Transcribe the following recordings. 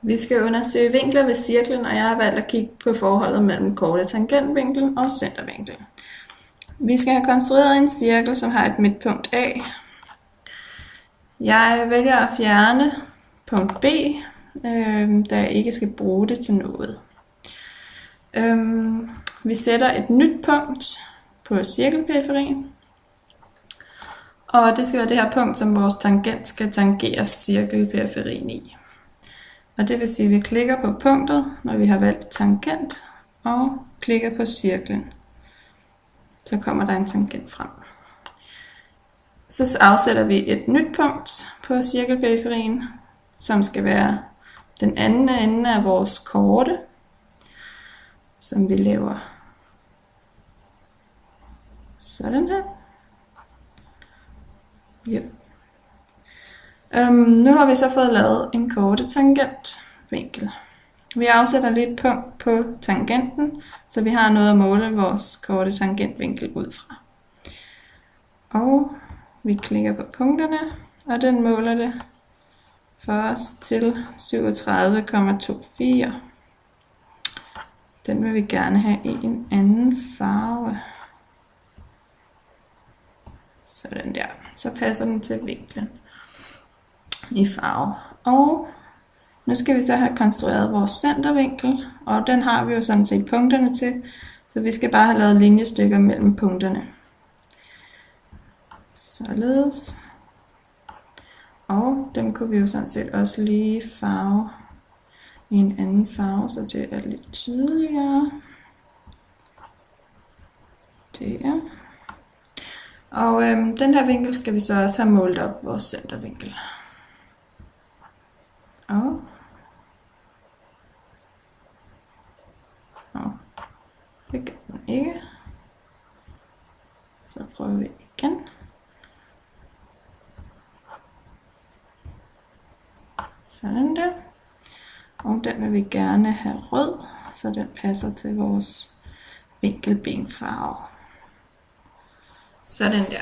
Vi skal undersøge vinkler ved cirklen, og jeg har valgt at kigge på forholdet mellem korte tangentvinklen og centervinklen. Vi skal have konstrueret en cirkel, som har et midtpunkt A. Jeg vælger at fjerne punkt B, da jeg ikke skal bruge det til noget. Vi sætter et nyt punkt på cirkelperiferien, og det skal være det her punkt, som vores tangent skal tangere cirkelperiferien i. Og det vil sige, at vi klikker på punktet, når vi har valgt tangent, og klikker på cirklen. Så kommer der en tangent frem. Så afsætter vi et nyt punkt på cirkelperiferien, som skal være den anden ende af vores korte, som vi laver sådan her. Yep. Nu har vi så fået lavet en korte tangentvinkel. Vi afsætter lige et punkt på tangenten, så vi har noget at måle vores korte tangentvinkel ud fra. Og vi klikker på punkterne, og den måler det for os til 37,24. Den vil vi gerne have i en anden farve. Sådan der. Så passer den til vinklen i farve. Og nu skal vi så have konstrueret vores centervinkel, og den har vi jo sådan set punkterne til, så vi skal bare have lavet linjestykker mellem punkterne. Således. Og dem kunne vi jo sådan set også lige farve i en anden farve, så det er lidt tydeligere. Der. Og den her vinkel skal vi så også have målt op, vores centervinkel. Og det gør den ikke. Så prøver vi igen. Sådan der. Og den vil vi gerne have rød, så den passer til vores vinkelbenfarve. Sådan der.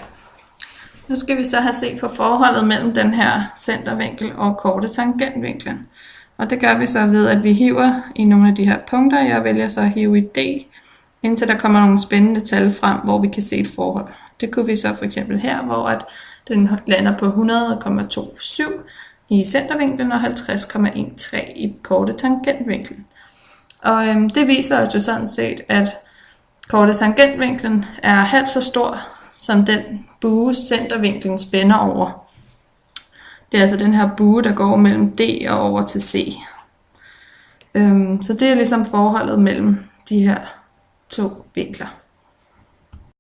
Nu skal vi så have set på forholdet mellem den her centervinkel og korte tangentvinklen. Og det gør vi så ved, at vi hiver i nogle af de her punkter. Jeg vælger så at hive i D, indtil der kommer nogle spændende tal frem, hvor vi kan se et forhold. Det kunne vi så for eksempel her, hvor at den lander på 100,27 i centervinklen og 50,13 i korte tangentvinklen. Og det viser os jo sådan set, at korte tangentvinklen er halvt så stor som den bue centervinklen spænder over. Det er altså den her bue, der går mellem D og over til C. Så det er ligesom forholdet mellem de her to vinkler.